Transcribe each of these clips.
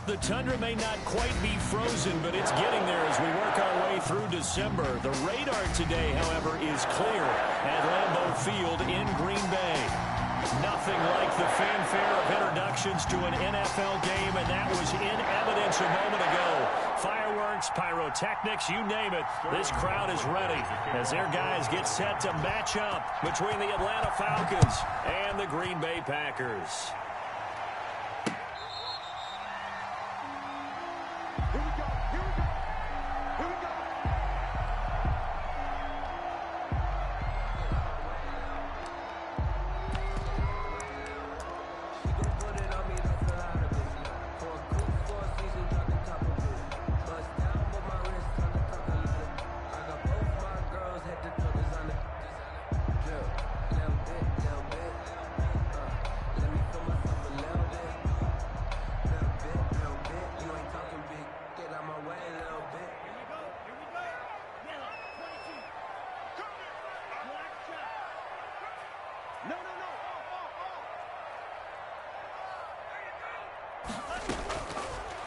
The tundra may not quite be frozen, but it's getting there as we work our way through December. The radar today, however, is clear at Lambeau Field in Green Bay. Nothing like the fanfare of introductions to an NFL game, and that was in evidence a moment ago. Fireworks, pyrotechnics, you name it. This crowd is ready as their guys get set to match up between the Atlanta Falcons and the Green Bay Packers.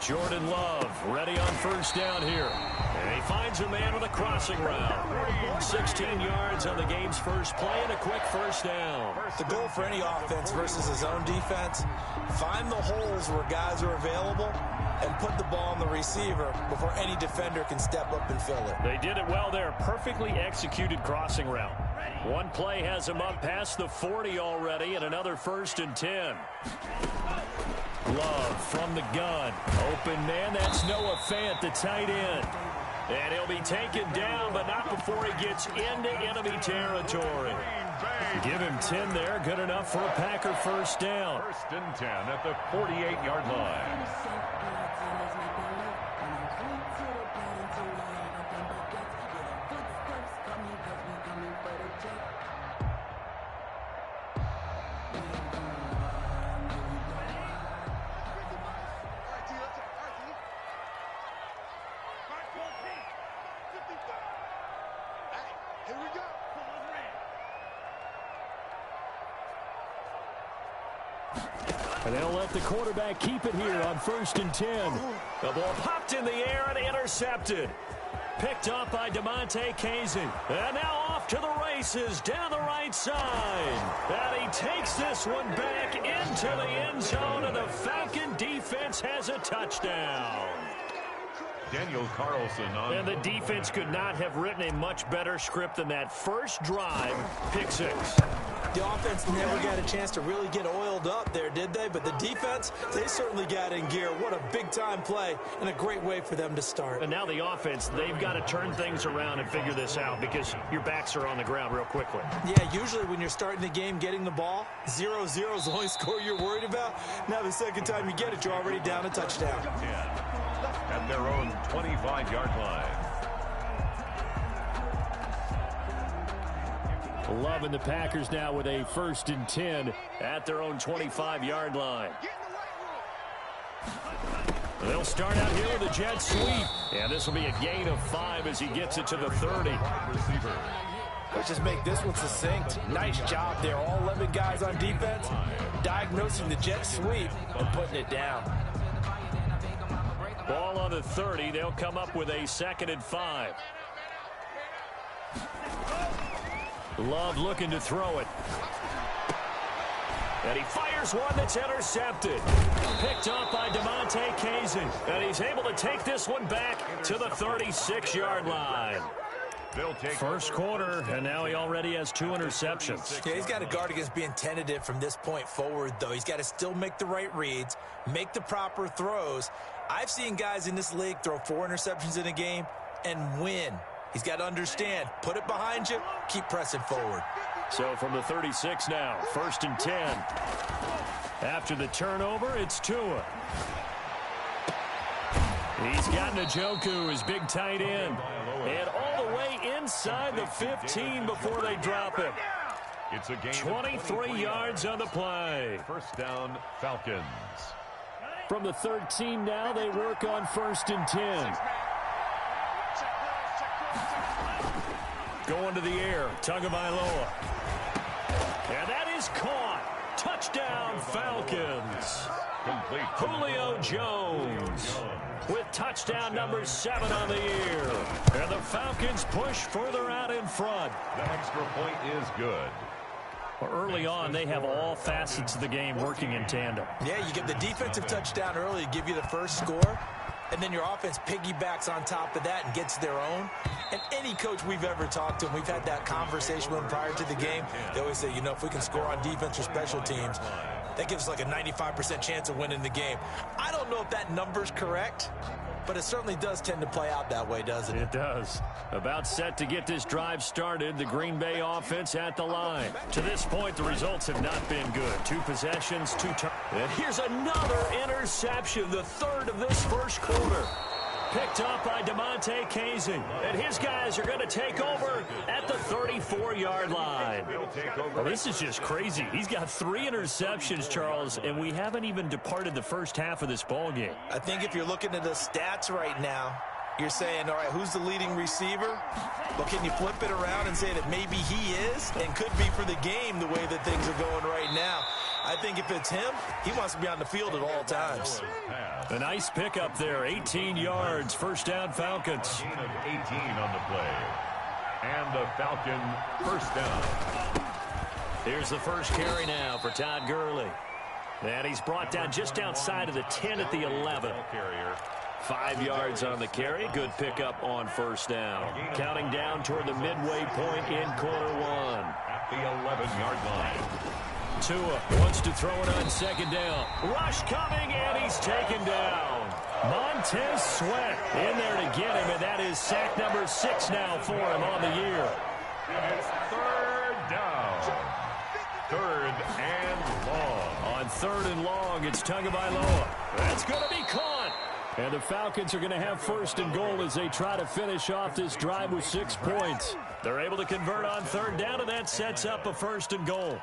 Jordan Love ready on first down here. And he finds a man with a crossing route. 16 yards on the game's first play and a quick first down. The goal for any offense versus his own defense, find the holes where guys are available and put the ball on the receiver before any defender can step up and fill it. They did it well there. Perfectly executed crossing route. One play has him up past the 40 already and another 1st and 10. Love from the gun. Open man, that's Noah Fant, the tight end. And he'll be taken down, but not before he gets into enemy territory. Give him 10 there, good enough for a Packer first down. 1st and 10 at the 48-yard line. And they'll let the quarterback keep it here on 1st and 10. The ball popped in the air and intercepted. Picked up by DeMonte Kazin. And now off to the races down the right side. And he takes this one back into the end zone, and the Falcon defense has a touchdown. Daniel Carlson on. And the defense could not have written a much better script than that first drive, pick 6. The offense never got a chance to really get oiled up there, did they? But the defense, they certainly got in gear. What a big-time play and a great way for them to start. And now the offense, they've got to turn things around and figure this out because your backs are on the ground real quickly. Yeah, usually when you're starting the game getting the ball, 0-0 is the only score you're worried about. Now the second time you get it, you're already down a touchdown. 10 at their own 25-yard line. Love and the Packers now with a 1st and 10 at their own 25-yard line. They'll start out here with a jet sweep. And this will be a gain of 5 as he gets it to the 30. Receiver. Let's just make this one succinct. Nice job there. All 11 guys on defense diagnosing the jet sweep and putting it down. Ball on the 30. They'll come up with a 2nd and 5. Love looking to throw it. And he fires one that's intercepted. Picked up by DeMonte Kazin. And he's able to take this one back to the 36-yard line. First quarter, and now he already has 2 interceptions. Yeah, he's got to guard against being tentative from this point forward, though. He's got to still make the right reads, make the proper throws. I've seen guys in this league throw 4 interceptions in a game and win. He's got to understand, put it behind you, keep pressing forward. So from the 36 now, 1st and 10. After the turnover, it's Tua. He's got Njoku, his big tight end. And all the way inside the 15 before they drop him. It's a gain 23 yards on the play. First down, Falcons. From the 13 now, they work on 1st and 10. Going to the air, Tagovailoa. And that is caught. Touchdown, Falcons. Julio Jones with touchdown number 7 on the year. And the Falcons push further out in front. The extra point is good. Well, early on, they have all facets of the game working in tandem. Yeah, you get the defensive touchdown early to give you the first score, and then your offense piggybacks on top of that and gets their own. And any coach we've ever talked to, and we've had that conversation with them prior to the game, they always say, you know, if we can score on defense or special teams, that gives us like a 95% chance of winning the game. I don't know if that number's correct, but it certainly does tend to play out that way, doesn't it? It does. About set to get this drive started, the Green Bay offense at the line. To this point, the results have not been good. 2 possessions, 2 turns. And here's another interception, the 3rd of this first quarter. Picked up by DeMonte Casey. And his guys are going to take over at the 34-yard line. Well, this is just crazy. He's got 3 interceptions, Charles, and we haven't even departed the first half of this ball game. I think if you're looking at the stats right now, you're saying, all right, who's the leading receiver? Well, can you flip it around and say that maybe he is and could be for the game the way that things are going right now? I think if it's him, he wants to be on the field at all times. A nice pickup there, 18 yards, first down Falcons. 18 on the play. And the Falcon first down. Here's the first carry now for Todd Gurley. And he's brought down just outside of the 10 at the 11. 5 yards on the carry. Good pickup on first down. Counting down toward the midway point in quarter 1. At the 11-yard line. Tua wants to throw it on second down. Rush coming, and he's taken down. Montez Sweat in there to get him, and that is sack number 6 now for him on the year. It's 3rd down. 3rd and long. On 3rd and long, it's Tagovailoa. That's going to be caught. And the Falcons are going to have 1st and goal as they try to finish off this drive with 6 points. They're able to convert on 3rd down, and that sets up a 1st and goal.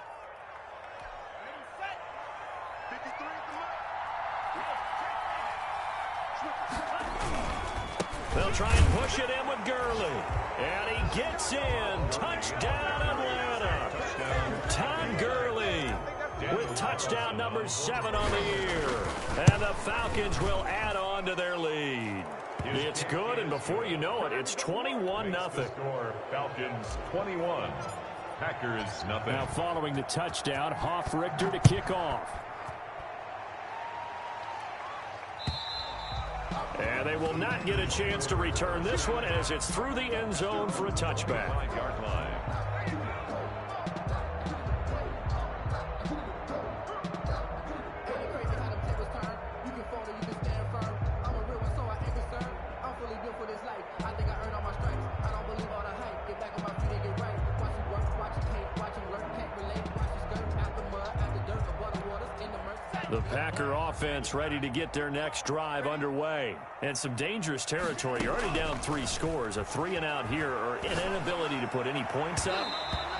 They'll try and push it in with Gurley. And he gets in. Touchdown, Atlanta. Todd Gurley with touchdown number 7 on the year. And the Falcons will add on to their lead. It's good, and before you know it, it's 21-0. Falcons 21. Packers nothing. Now following the touchdown, Richter to kick off. And they will not get a chance to return this one as it's through the end zone for a touchback. 5-yard line. The Packer offense ready to get their next drive underway. And some dangerous territory. You're already down 3 scores. A 3-and-out here or an inability to put any points up.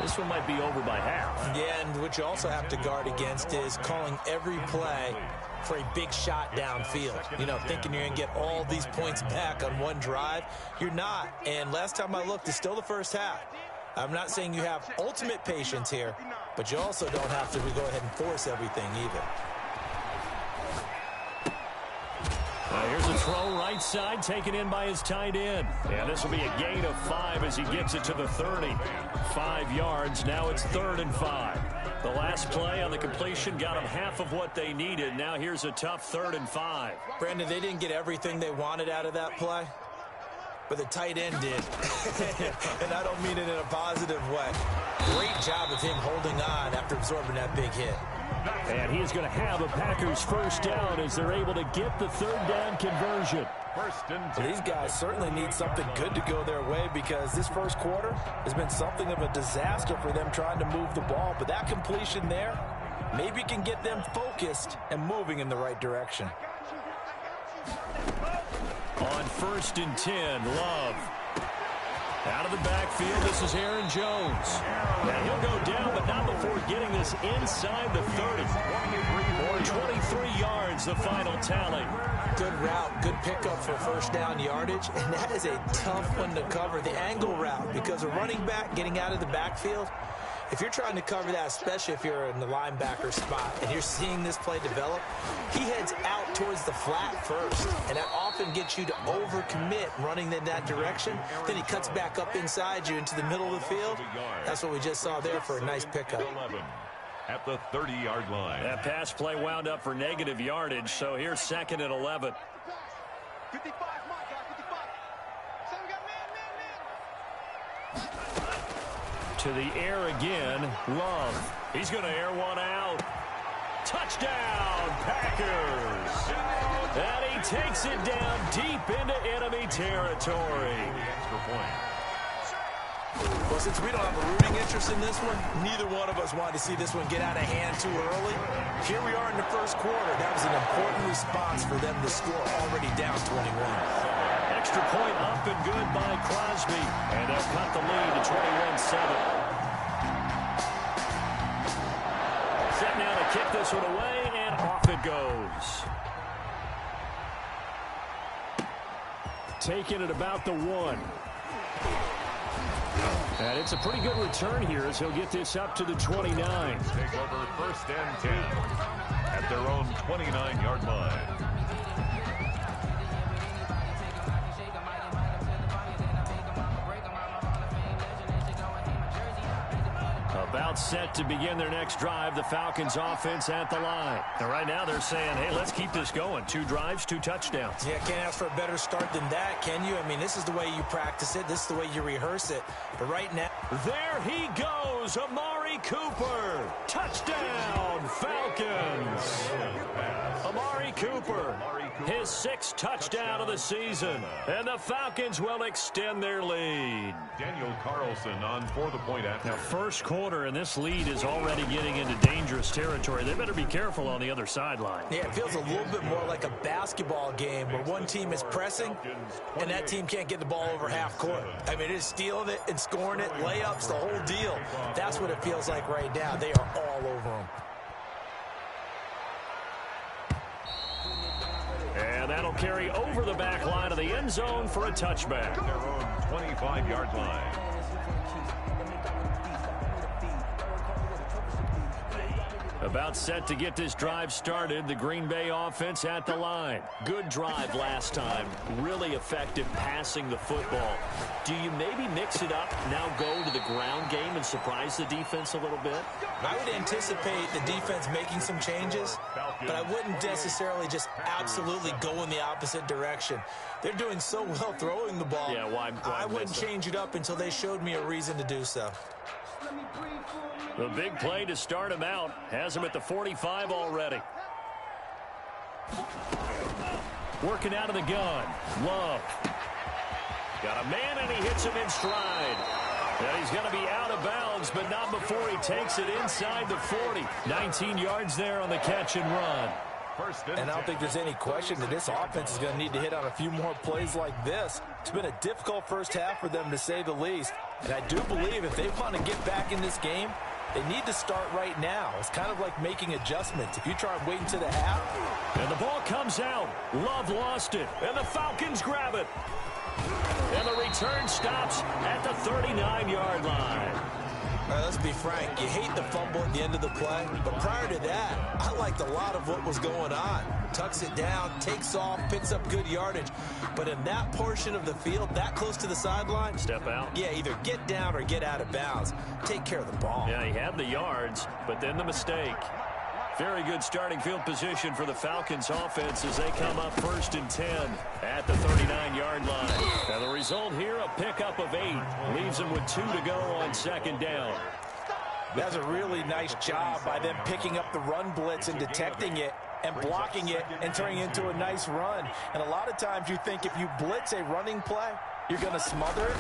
This one might be over by half. Yeah, and what you also have to guard against is calling every play for a big shot downfield. You know, thinking you're going to get all these points back on one drive. You're not. And last time I looked, it's still the first half. I'm not saying you have ultimate patience here, but you also don't have to go ahead and force everything either. Here's a throw right side taken in by his tight end. And this will be a gain of 5 as he gets it to the 30. 5 yards. Now it's 3rd and 5. The last play on the completion got them half of what they needed. Now here's a tough 3rd and 5. Brandon, they didn't get everything they wanted out of that play, but the tight end did. And I don't mean it in a positive way. Great job of him holding on after absorbing that big hit. And he's going to have a Packers first down as they're able to get the 3rd down conversion. So these guys certainly need something good to go their way because this first quarter has been something of a disaster for them trying to move the ball. But that completion there maybe can get them focused and moving in the right direction. On 1st and 10, Love. Out of the backfield, this is Aaron Jones. And he'll go down, but not before getting this inside the 30. 23 yards, the final tally. Good route, good pickup for first down yardage, and that is a tough one to cover, the angle route, because a running back getting out of the backfield, If you're trying to cover that, especially if you're in the linebacker spot and you're seeing this play develop, he heads out towards the flat first, and that often gets you to overcommit running in that direction. Then he cuts back up inside you into the middle of the field. That's what we just saw there for a nice pickup. At the 30-yard line. That pass play wound up for negative yardage, so here's 2nd and 11. 55, my guy, 55. So we got man. To the air again, Love. He's going to air one out. Touchdown, Packers. And he takes it down deep into enemy territory. Extra point. Well, since we don't have a rooting interest in this one, neither one of us wanted to see this one get out of hand too early. Here we are in the first quarter. That was an important response for them to score, already down 21. Extra point up and good by Crosby. And they'll cut the lead to 21-7. Set now to kick this one away, and off it goes. Taking it about the 1. And it's a pretty good return here as he'll get this up to the 29. Take over 1st and 10 at their own 29-yard line. About set to begin their next drive, the Falcons offense at the line. And right now they're saying, hey, let's keep this going. 2 drives, 2 touchdowns. Yeah, can't ask for a better start than that, can you? I mean, this is the way you practice it. This is the way you rehearse it. But right now... There he goes, Amari Cooper. Touchdown, Falcons. Amari Cooper, his 6th touchdown of the season. And the Falcons will extend their lead. Daniel Carlson on for the point after. Now, first quarter, and this lead is already getting into dangerous territory. They better be careful on the other sideline. Yeah, it feels a little bit more like a basketball game where one team is pressing and that team can't get the ball over half court. I mean, it is stealing it and scoring it, layups, the whole deal. That's what it feels like right now. They are all over them. And that'll carry over the back line of the end zone for a touchback. Their own 25-yard line. About set to get this drive started, the Green Bay offense at the line. Good drive last time. Really effective passing the football. Do you maybe mix it up, now go to the ground game and surprise the defense a little bit? I would anticipate the defense making some changes, but I wouldn't necessarily just absolutely go in the opposite direction. They're doing so well throwing the ball. Yeah, why I wouldn't change it up until they showed me a reason to do so. The big play to start him out has him at the 45 already. Working out of the gun. Love. Got a man, and he hits him in stride. And he's going to be out of bounds, but not before he takes it inside the 40. 19 yards there on the catch and run. And I don't think there's any question that this offense is going to need to hit on a few more plays like this. It's been a difficult first half for them, to say the least. And I do believe if they want to get back in this game, they need to start right now. It's kind of like making adjustments. If you try waiting to the half. And the ball comes out. Love lost it. And the Falcons grab it. And the return stops at the 39-yard line. All right, let's be frank. You hate the fumble at the end of the play. But prior to that, I liked a lot of what was going on. Tucks it down, takes off, picks up good yardage. But in that portion of the field, that close to the sideline. Step out. Yeah, either get down or get out of bounds. Take care of the ball. Yeah, he had the yards, but then the mistake. Very good starting field position for the Falcons offense as they come up 1st and 10 at the 39-yard line. Now the result here, a pickup of 8. Leaves them with 2 to go on 2nd down. That's a really nice job by them picking up the run blitz and detecting it and blocking it and turning it into a nice run. And a lot of times you think if you blitz a running play, you're going to smother it.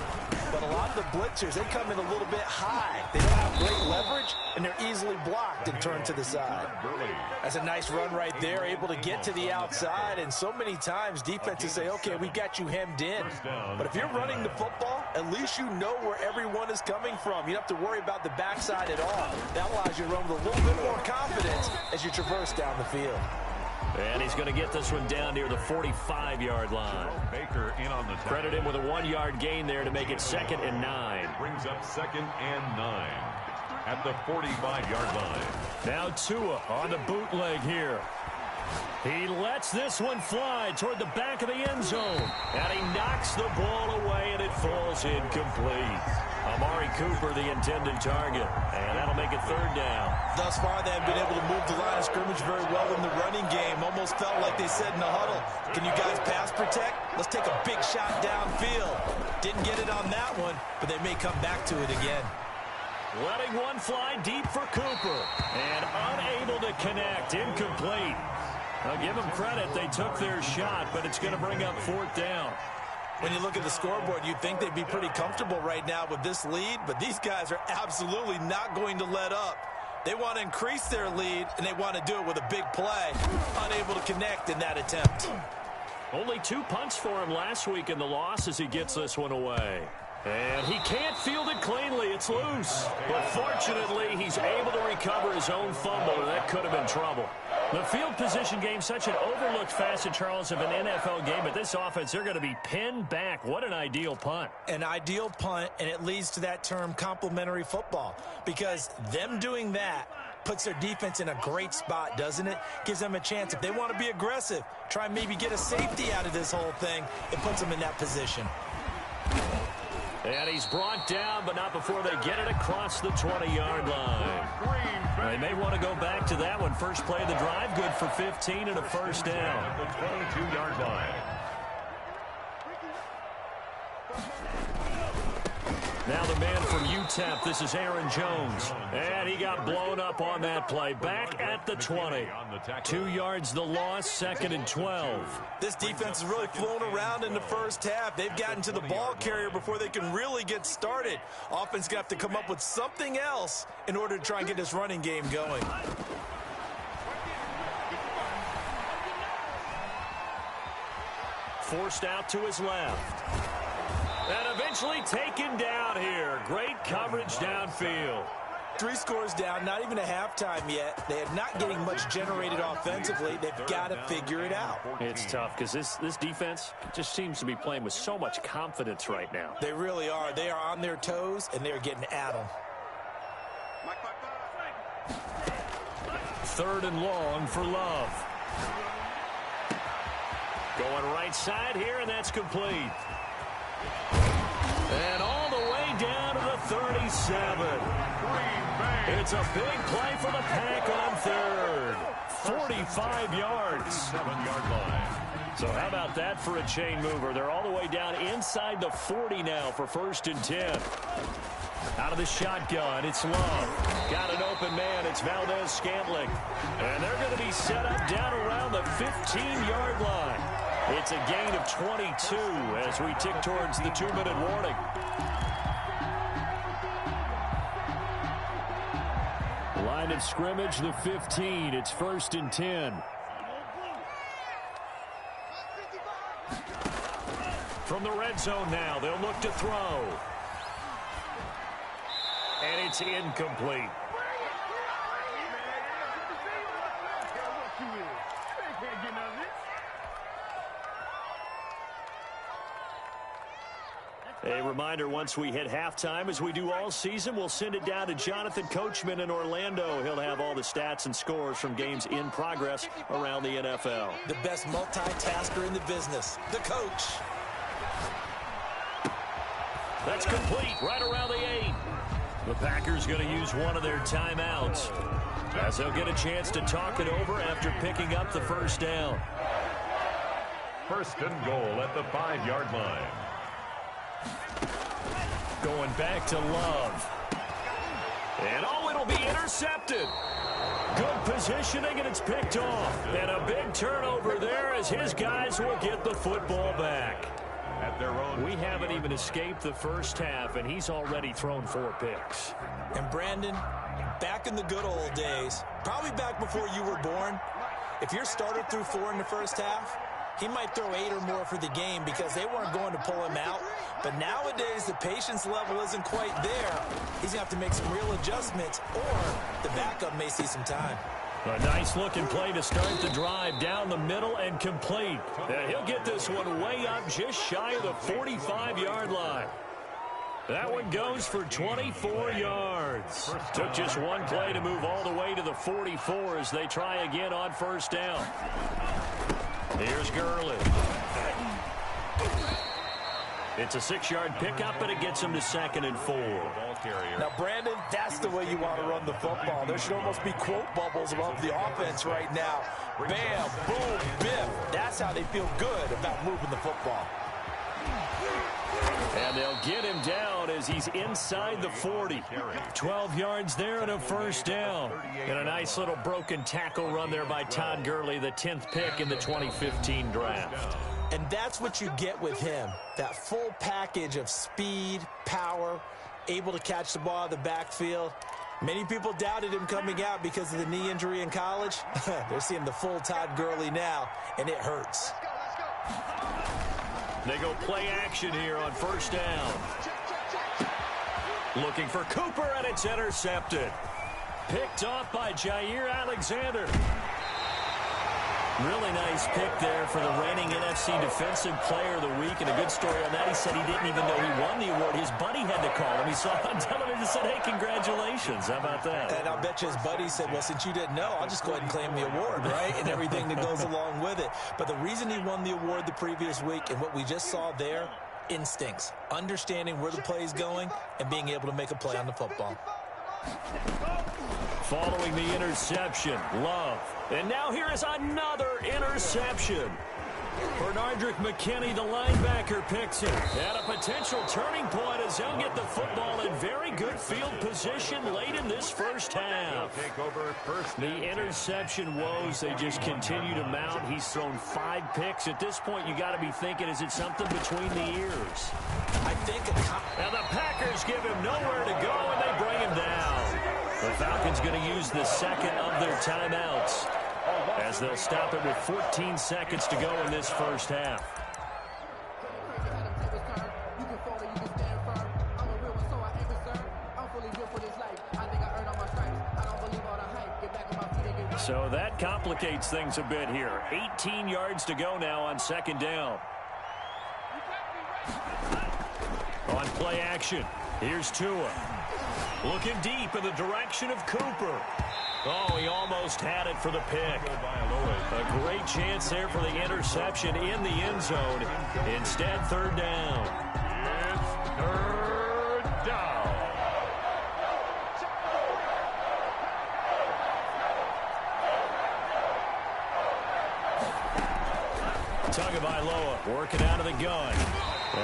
But a lot of the blitzers, they come in a little bit high. They don't have great leverage, and they're easily blocked and turned to the side. That's a nice run right there, able to get to the outside. And so many times defenses say, okay, we got you hemmed in. But if you're running the football, at least you know where everyone is coming from. You don't have to worry about the backside at all. That allows you to run with a little bit more confidence as you traverse down the field. And he's going to get this one down near the 45-yard line. Baker in on the tackle. Credit him with a 1-yard gain there to make it 2nd and 9. Brings up 2nd and 9. at the 45-yard line. Now Tua on the bootleg here. He lets this one fly toward the back of the end zone. And he knocks the ball away, and it falls incomplete. Amari Cooper, the intended target. And that'll make it third down. Thus far, they have been able to move the line of scrimmage very well in the running game. Almost felt like they said in the huddle, can you guys pass protect? Let's take a big shot downfield. Didn't get it on that one, but they may come back to it again. Letting one fly deep for Cooper. And unable to connect. Incomplete. I'll give them credit. They took their shot, but it's going to bring up fourth down. When you look at the scoreboard, you'd think they'd be pretty comfortable right now with this lead, but these guys are absolutely not going to let up. They want to increase their lead, and they want to do it with a big play. Unable to connect in that attempt. Only 2 punts for him last week in the loss as he gets this one away. And he can't field it cleanly. It's loose. But fortunately, he's able to recover his own fumble, or that could have been trouble. The field position game, such an overlooked facet, Charles, of an NFL game. But this offense, they're going to be pinned back. What an ideal punt. An ideal punt, and it leads to that term complementary football. Because them doing that puts their defense in a great spot, doesn't it? Gives them a chance. If they want to be aggressive, try and maybe get a safety out of this whole thing, it puts them in that position. And he's brought down, but not before they get it across the 20-yard line. They may want to go back to that one. First play of the drive, good for 15 and a first down. At the 22-yard line. Now the man from UTEP, this is Aaron Jones. And he got blown up on that play. Back at the 20. 2 yards the loss, 2nd and 12. This defense has really flown around in the first half. They've gotten to the ball carrier before they can really get started. Offense going to have to come up with something else in order to try and get this running game going. Forced out to his left. And eventually taken down here. Great coverage downfield. 3 scores down, not even a halftime yet. They are not getting much generated offensively. They've got to figure it out. It's tough because this defense just seems to be playing with so much confidence right now. They really are. They are on their toes, and they're getting at them. 3rd and long for Love. Going right side here, and that's complete. And all the way down to the 37. It's a big play for the Pack on 3rd. 45 yards. 7-yard line. So how about that for a chain mover? They're all the way down inside the 40 now for 1st and 10. Out of the shotgun, it's Love. Got an open man, it's Valdez-Scantling. And they're going to be set up down around the 15-yard line. It's a gain of 22 as we tick towards the 2-minute warning. Line of scrimmage, the 15. It's 1st and 10. From the red zone now, they'll look to throw. And it's incomplete. A reminder, once we hit halftime, as we do all season, we'll send it down to Jonathan Coachman in Orlando. He'll have all the stats and scores from games in progress around the NFL. The best multitasker in the business, the coach. That's complete, right around the 8. The Packers going to use one of their timeouts, as they'll get a chance to talk it over after picking up the first down. 1st and goal at the 5-yard line. Going back to Love. And it'll be intercepted. Good positioning, and it's picked off. And a big turnover there as his guys will get the football back. At their own. We haven't even escaped the first half, and he's already thrown 4 picks. And Brandon, back in the good old days, probably back before you were born, if your starter threw 4 in the first half, he might throw 8 or more for the game because they weren't going to pull him out. But nowadays, the patience level isn't quite there. He's going to have to make some real adjustments, or the backup may see some time. A nice-looking play to start the drive down the middle and complete. And he'll get this one way up just shy of the 45-yard line. That one goes for 24 yards. Took just one play to move all the way to the 44 as they try again on first down. Here's Gurley. It's a 6-yard pickup, but it gets him to 2nd and 4. Now, Brandon, that's the way you want to run the football. There should almost be quote bubbles above the offense right now. Bam, boom, biff. That's how they feel good about moving the football. And they'll get him down as he's inside the 40. 12 yards there and a first down. And a nice little broken tackle run there by Todd Gurley, the 10th pick in the 2015 draft. And that's what you get with him, that full package of speed, power, able to catch the ball out of the backfield. Many people doubted him coming out because of the knee injury in college. They're seeing the full Todd Gurley now, and it hurts. They go play action here on first down. Looking for Cooper, and it's intercepted. Picked off by Jair Alexander. Really nice pick there for the reigning NFC Defensive Player of the Week. And a good story on that, he said he didn't even know he won the award. His buddy had to call him. He saw it on television and said, hey, congratulations. How about that? And I'll bet you his buddy said, well, since you didn't know, I'll just go ahead and claim the award, right? And everything that goes along with it. But the reason he won the award the previous week and what we just saw there, instincts, understanding where the play is going and being able to make a play on the football. Following the interception, Love. And now here is another interception. Bernardrick McKinney, the linebacker, picks it. At a potential turning point as he'll get the football in very good field position late in this first half. The interception woes, they just continue to mount. He's thrown 5 picks. At this point, you got to be thinking, is it something between the ears? I think and the Packers give him nowhere to go, and they bring him down. The Falcons going to use the second of their timeouts as they'll stop it with 14 seconds to go in this first half. So that complicates things a bit here. 18 yards to go now on second down. On play action, here's Tua. Looking deep in the direction of Cooper. Oh, he almost had it for the pick. A great chance there for the interception in the end zone. Instead, third down. It's third down. Tagovailoa working out of the gun.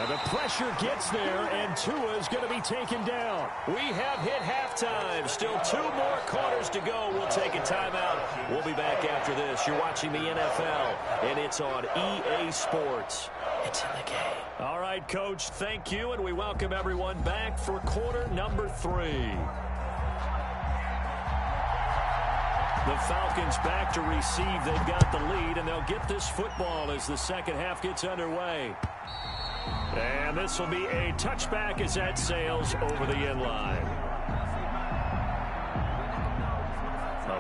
The pressure gets there, and Tua is going to be taken down. We have hit halftime. Still 2 more quarters to go. We'll take a timeout. We'll be back after this. You're watching the NFL, and it's on EA Sports. It's in the game. All right, Coach, thank you, and we welcome everyone back for quarter number 3. The Falcons back to receive. They've got the lead, and they'll get this football as the second half gets underway. And this will be a touchback as that sails over the end line.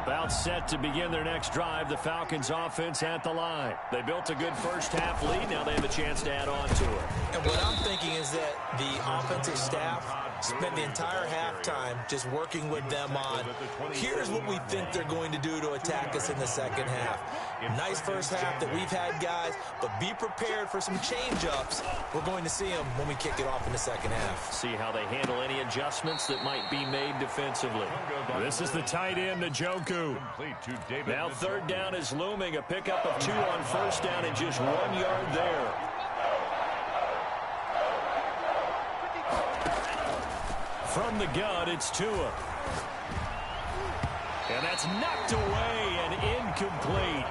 About set to begin their next drive, the Falcons offense at the line. They built a good first half lead. Now they have a chance to add on to it. And what I'm thinking is that the offensive staff spent the entire halftime just working with them on, here's what we think they're going to do to attack us in the second half. Nice first half that we've had, guys, but be prepared for some change-ups. We're going to see them when we kick it off in the second half. See how they handle any adjustments that might be made defensively. This is the tight end, Njoku. Now third down is looming. A pickup of 2 on first down and just 1 yard there. From the gun, it's Tua. And that's knocked away and incomplete.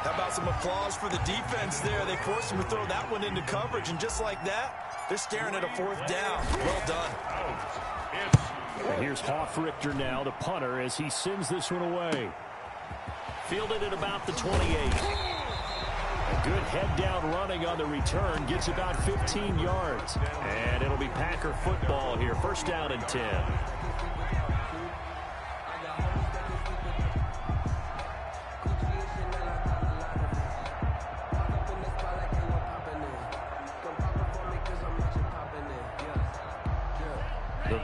How about some applause for the defense there? They forced him to throw that one into coverage, and just like that, they're staring at a 4th down. Well done. And here's Hoffrichter now, the punter, as he sends this one away. Fielded at about the 28. A good head-down running on the return. Gets about 15 yards. And it'll be Packer football here. First down and 10.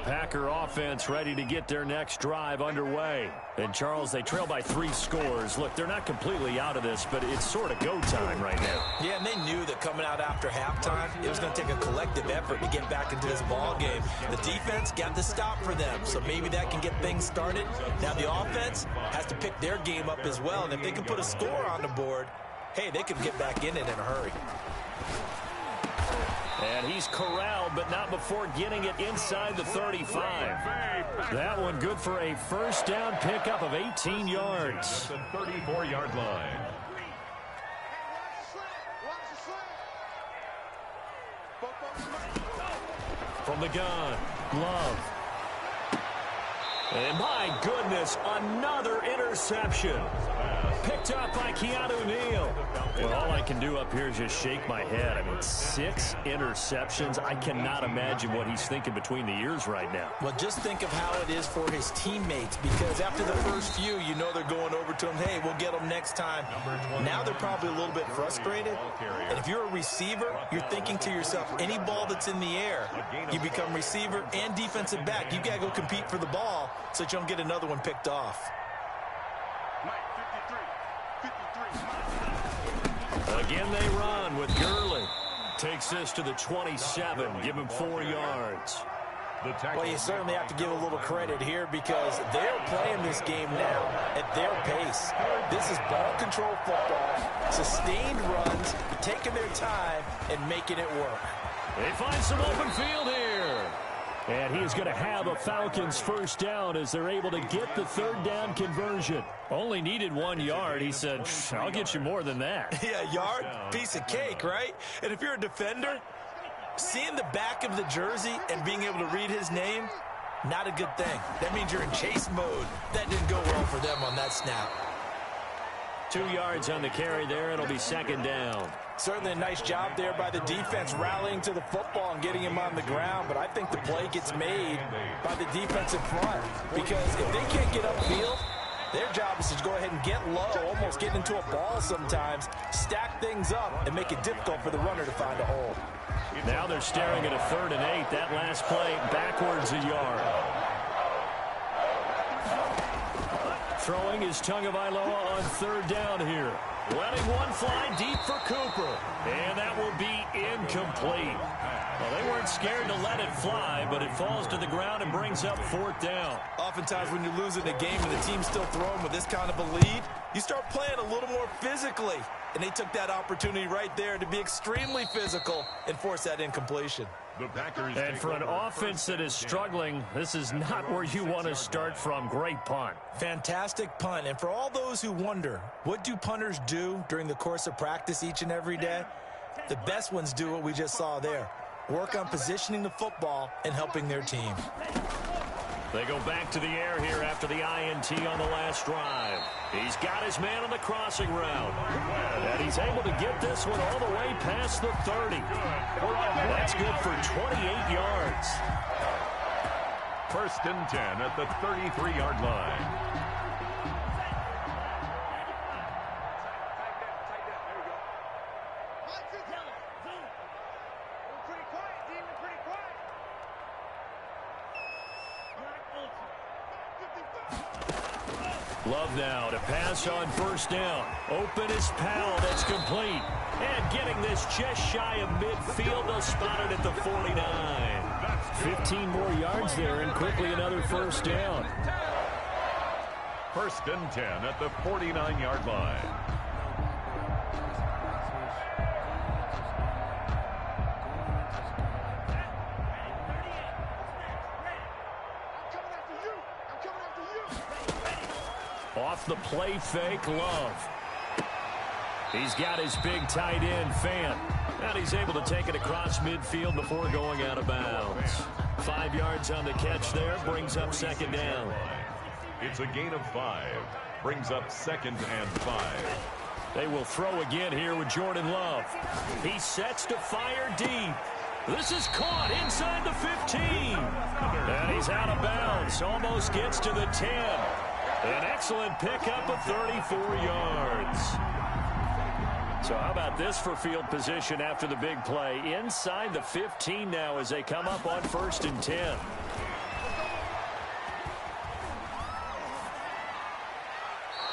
Packer offense ready to get their next drive underway. And, Charles, they trail by 3 scores. Look, they're not completely out of this, but it's sort of go time right now. Yeah, and they knew that coming out after halftime, it was going to take a collective effort to get back into this ball game. The defense got the stop for them, so maybe that can get things started. Now the offense has to pick their game up as well, and if they can put a score on the board, hey, they can get back in it in a hurry. And he's corralled, but not before getting it inside the 35. That one good for a first down pickup of 18 yards. At the 34-yard line. From the gun, Love. And my goodness, another interception. Picked up by Keanu Neal. Well, all I can do up here is just shake my head. I mean, 6 interceptions. I cannot imagine what he's thinking between the ears right now. Well, just think of how it is for his teammates, because after the first few, you know they're going over to him, hey, we'll get them next time. Now they're probably a little bit frustrated. And if you're a receiver, you're thinking to yourself, any ball that's in the air, you become receiver and defensive back. You got to go compete for the ball so that you don't get another one picked off. Again, they run with Gurley. Takes this to the 27. Give him 4 yards. Well, you certainly have to give a little credit here because they're playing this game now at their pace. This is ball control football, sustained runs, taking their time, and making it work. They find some open field here. And he is going to have a Falcons first down as they're able to get the 3rd down conversion. Only needed 1 yard. He said, I'll get you more than that. Yeah, yard, piece of cake, right? And if you're a defender, seeing the back of the jersey and being able to read his name, not a good thing. That means you're in chase mode. That didn't go well for them on that snap. 2 yards on the carry there. It'll be 2nd down. Certainly a nice job there by the defense rallying to the football and getting him on the ground, but I think the play gets made by the defensive front because if they can't get upfield, their job is to go ahead and get low, almost get into a ball sometimes, stack things up, and make it difficult for the runner to find a hole. Now they're staring at a 3rd and 8. That last play backwards a yard. Throwing is Tagovailoa on 3rd down here. Letting one fly deep for Cooper. And that will be incomplete. Well, they weren't scared to let it fly, but it falls to the ground and brings up 4th down. Oftentimes when you're losing a game and the team's still throwing with this kind of a lead, you start playing a little more physically. And they took that opportunity right there to be extremely physical and force that incompletion. And for an offense that is struggling, this is not where you want to start from. Great punt. Fantastic punt. And for all those who wonder, what do punters do during the course of practice each and every day? The best ones do what we just saw there. Work on positioning the football and helping their team. They go back to the air here after the INT on the last drive. He's got his man on the crossing route. And he's able to get this one all the way past the 30. That's good for 28 yards. 1st and 10 at the 33-yard line. Love now to pass on 1st down. Open is Powell. That's complete. And getting this just shy of midfield. They'll spot it at the 49. 15 more yards there and quickly another 1st down. 1st and 10 at the 49-yard line. Off the play fake, Love. He's got his big tight end, Fant. And he's able to take it across midfield before going out of bounds. 5 yards on the catch there, brings up 2nd down. It's a gain of 5. Brings up 2nd and 5. They will throw again here with Jordan Love. He sets to fire deep. This is caught inside the 15. And he's out of bounds. Almost gets to the 10. An excellent pickup of 34 yards. So how about this for field position after the big play? Inside the 15 now as they come up on 1st and 10.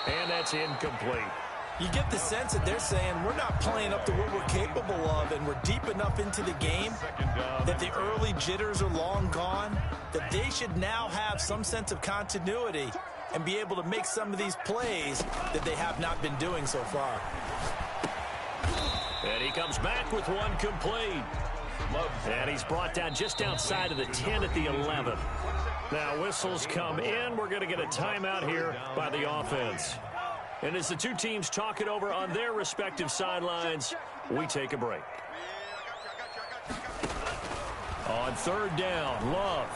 And that's incomplete. You get the sense that they're saying we're not playing up to what we're capable of, and we're deep enough into the game that the early jitters are long gone, that they should now have some sense of continuity and be able to make some of these plays that they have not been doing so far. And he comes back with one complete. And he's brought down just outside of the 10 at the 11. Now whistles come in. We're going to get a timeout here by the offense. And as the two teams talk it over on their respective sidelines, we take a break. On third down, Love.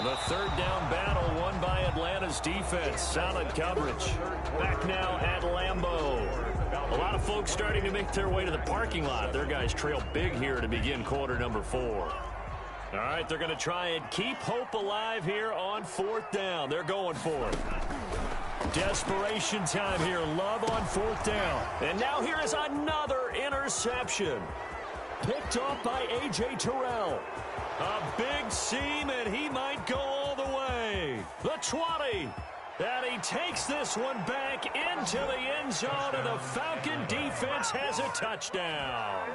The third down battle won by Atlanta's defense. Solid coverage. Back now at Lambeau. A lot of folks starting to make their way to the parking lot. Their guys trail big here to begin quarter number 4. All right, they're going to try and keep hope alive here on fourth down. They're going for it. Desperation time here. Love on fourth down. And now here is another interception. Picked off by A.J. Terrell. A big seam, and he might go all the way. The 20. And he takes this one back into the end zone, and the Falcon defense has a touchdown.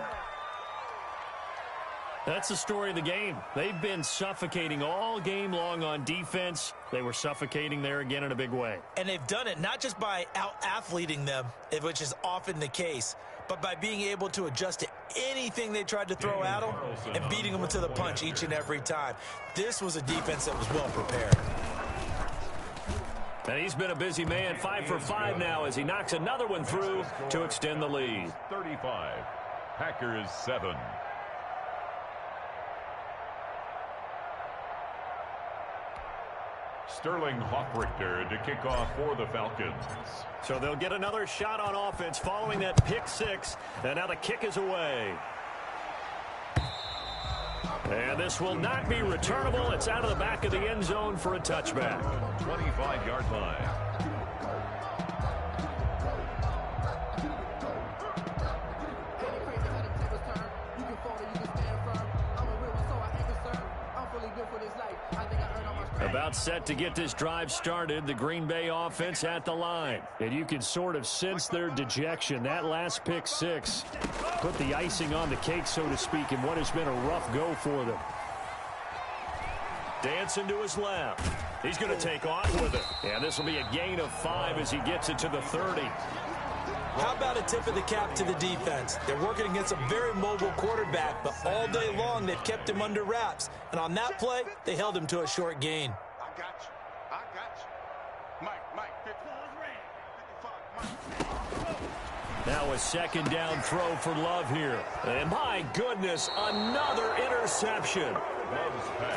That's the story of the game. They've been suffocating all game long on defense. They were suffocating there again in a big way. And they've done it not just by out-athleting them, which is often the case, but by being able to adjust to anything they tried to throw at them and beating them to the punch each and every time. This was a defense that was well prepared. And he's been a busy man, 5 for 5 now as he knocks another one through to extend the lead. 35, Packers 7. Sterling Hoffrichter to kick off for the Falcons. So they'll get another shot on offense following that pick 6. And now the kick is away. And this will not be returnable. It's out of the back of the end zone for a touchback. 25-yard line. About set to get this drive started, the Green Bay offense at the line. And you can sort of sense their dejection. That last pick 6 put the icing on the cake, so to speak, in what has been a rough go for them. Dancing to his left. He's going to take off with it. And this will be a gain of 5 as he gets it to the 30. How about a tip of the cap to the defense? They're working against a very mobile quarterback, but all day long they've kept him under wraps. And on that play, they held him to a short gain. I got you. I got you. Mike, 55. Now a second down throw for Love here. And my goodness, another interception.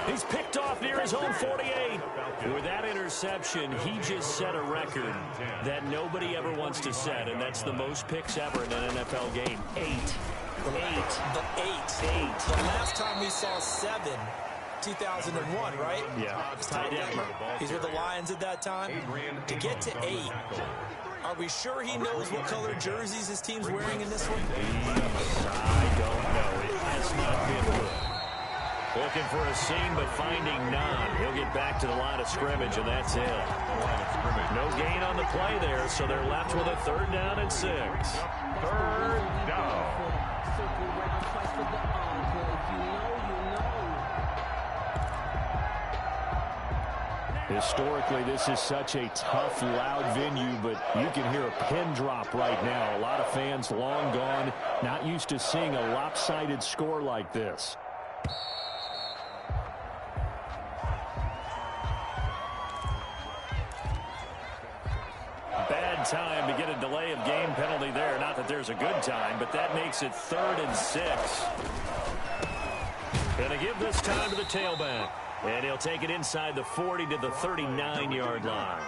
He's picked off near his own 48. With that interception, he just set a record that nobody ever wants to set, and that's the most picks ever in an NFL game. 8. The last time we saw 7, 2001, right? Yeah. He's with the Lions at that time. To get to 8, are we sure he knows what color jerseys his team's wearing in this one? I don't know. It has not been good. Looking for a seam, but finding none. He'll get back to the line of scrimmage, and that's it. No gain on the play there, so they're left with a 3rd down and 6. 3rd down. Historically, this is such a tough, loud venue, but you can hear a pin drop right now. A lot of fans long gone, not used to seeing a lopsided score like this. Bad time to get a delay of game penalty there. Not that there's a good time, but that makes it 3rd and 6. Gonna give this time to the tailback. And he'll take it inside the 40 to the 39-yard line.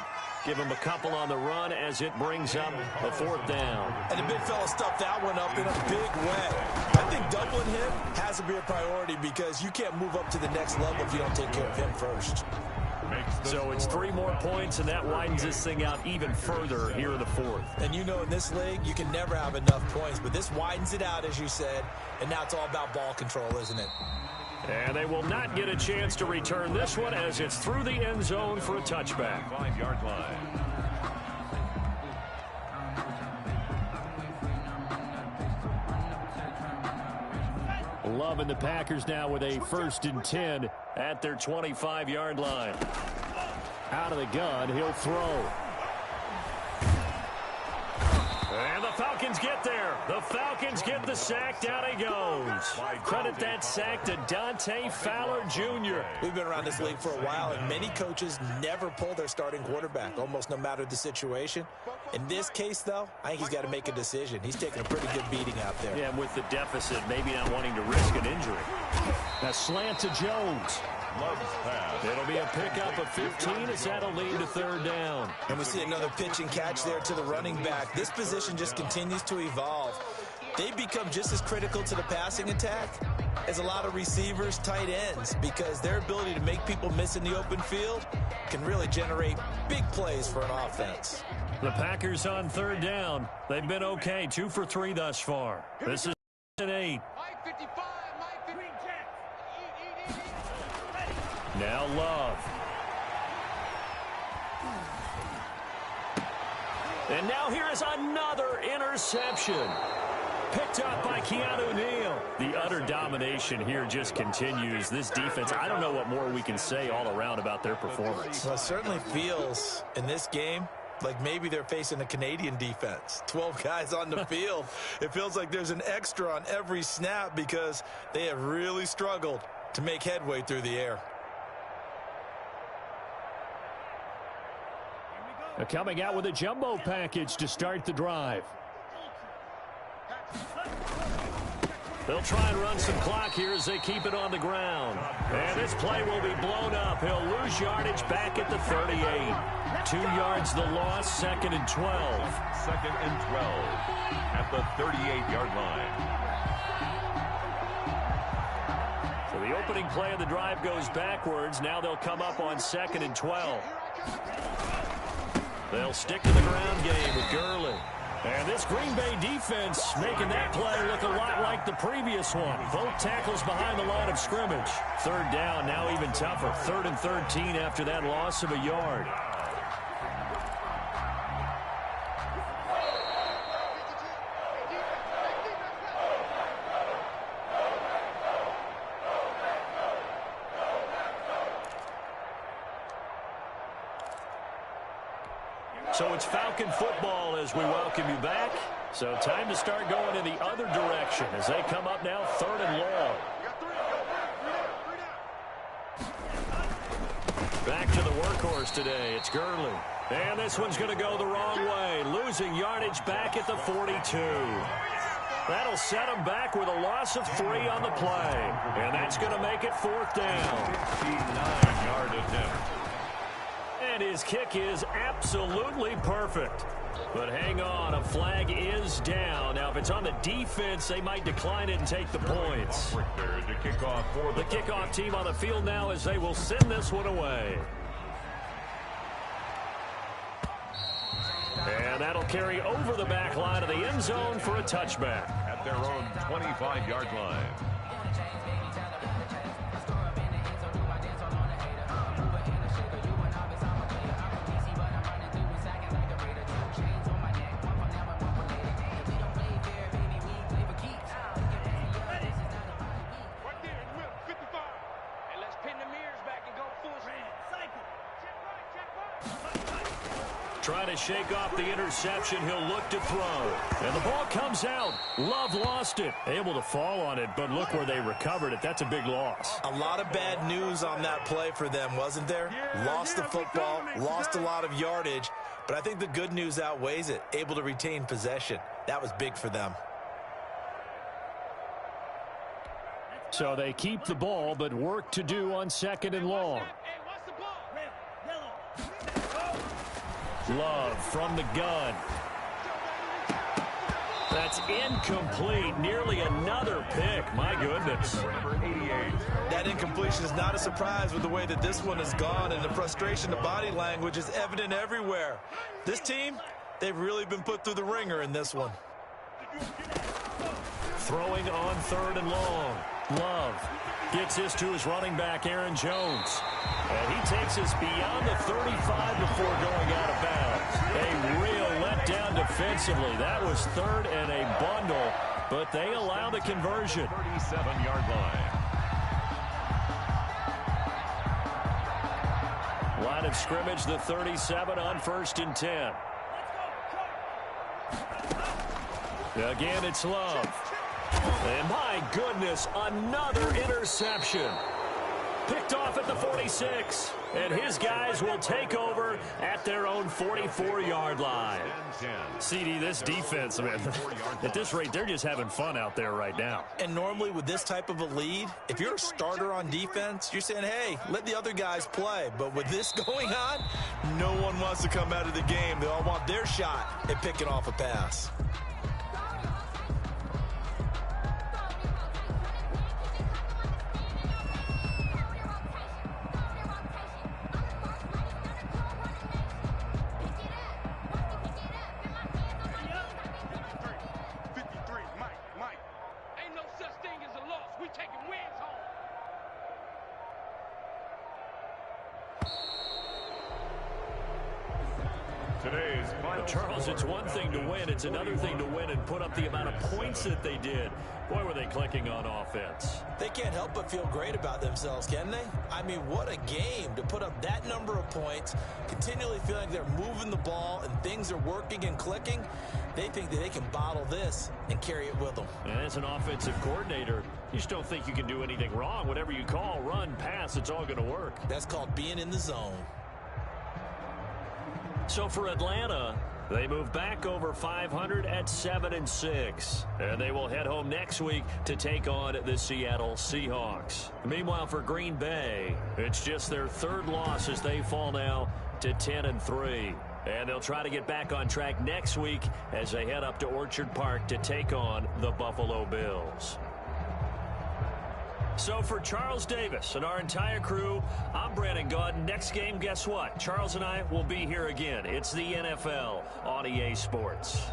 Give him a couple on the run as it brings up a 4th down. And the big fella stuffed that one up in a big way. I think doubling him has to be a priority because you can't move up to the next level if you don't take care of him first. So it's 3 more points, and that widens this thing out even further here in the 4th. And you know in this league, you can never have enough points, but this widens it out, as you said, and now it's all about ball control, isn't it? And they will not get a chance to return this one as it's through the end zone for a touchback. 5-yard line. Love and the Packers now with a 1st and 10 at their 25-yard line. Out of the gun, he'll throw. And the Falcons get there. The Falcons get the sack. Down he goes. Credit that sack to Dante Fowler Jr. We've been around this league for a while, and many coaches never pull their starting quarterback, almost no matter the situation. In this case, though, I think he's got to make a decision. He's taking a pretty good beating out there. Yeah, and with the deficit, maybe not wanting to risk an injury. A slant to Jones. It'll be a pickup of 15 as that'll lead to 3rd down. And we see another pitch and catch there to the running back. This position just continues to evolve. They've become just as critical to the passing attack as a lot of receivers, tight ends, because their ability to make people miss in the open field can really generate big plays for an offense. The Packers on 3rd down. They've been okay, 2 for 3 thus far. This is an 8. Now Love. And now here is another interception. Picked up by Keanu Neal. The utter domination here just continues. This defense, I don't know what more we can say all around about their performance. Well, it certainly feels in this game like maybe they're facing a Canadian defense. 12 guys on the field. It feels like there's an extra on every snap because they have really struggled to make headway through the air. Coming out with a jumbo package to start the drive. They'll try and run some clock here as they keep it on the ground. And this play will be blown up. He'll lose yardage back at the 38. 2 yards the loss, 2nd and 12. 2nd and 12 at the 38-yard line. So the opening play of the drive goes backwards. Now they'll come up on 2nd and 12. They'll stick to the ground game with Gurley. And this Green Bay defense making that play look a lot like the previous one. Both tackles behind the line of scrimmage. 3rd down, now even tougher. 3rd and 13 after that loss of a yard. So it's Falcon football as we welcome you back. So time to start going in the other direction as they come up now 3rd and long. Back to the workhorse today. It's Gurley. And this one's going to go the wrong way. Losing yardage back at the 42. That'll set him back with a loss of 3 on the play. And that's going to make it 4th down. 59-yard attempt. And his kick is absolutely perfect. But hang on, a flag is down. Now, if it's on the defense, they might decline it and take the points. The kickoff team on the field now as they will send this one away. And that'll carry over the back line of the end zone for a touchback. At their own 25-yard line. Trying to shake off the interception. He'll look to throw. And the ball comes out. Love lost it. Able to fall on it, but look where they recovered it. That's a big loss. A lot of bad news on that play for them, wasn't there? Lost the football, lost a lot of yardage, but I think the good news outweighs it. Able to retain possession. That was big for them. So they keep the ball, but work to do on 2nd and long. Love from the gun. That's incomplete. Nearly another pick. My goodness. That incompletion is not a surprise with the way that this one has gone, and the frustration, the body language is evident everywhere. This team, they've really been put through the ringer in this one. Throwing on 3rd and long. Love gets this to his running back, Aaron Jones. And he takes us beyond the 35 before going out of bounds. A real letdown defensively. That was 3rd and a bundle. But they allow the conversion. 37-yard line. Line of scrimmage, the 37 on 1st and 10. Again, it's Love. And my goodness, another interception. Picked off at the 46. And his guys will take over at their own 44-yard line. CD, this defense, man, at this rate, they're just having fun out there right now. And normally with this type of a lead, if you're a starter on defense, you're saying, hey, let the other guys play. But with this going on, no one wants to come out of the game. They all want their shot at picking off a pass. Charles, it's one thing to win. It's another thing to win and put up the amount of points that they did. Boy, were they clicking on offense. They can't help but feel great about themselves, can they? I mean, what a game to put up that number of points, continually feeling they're moving the ball and things are working and clicking. They think that they can bottle this and carry it with them. And as an offensive coordinator, you just don't think you can do anything wrong. Whatever you call, run, pass, it's all going to work. That's called being in the zone. So for Atlanta, they move back over 500 at 7-6. And they will head home next week to take on the Seattle Seahawks. Meanwhile, for Green Bay, it's just their 3rd loss as they fall now to 10-3. And they'll try to get back on track next week as they head up to Orchard Park to take on the Buffalo Bills. So for Charles Davis and our entire crew, I'm Brandon Gaudin. Next game, guess what? Charles and I will be here again. It's the NFL on EA Sports.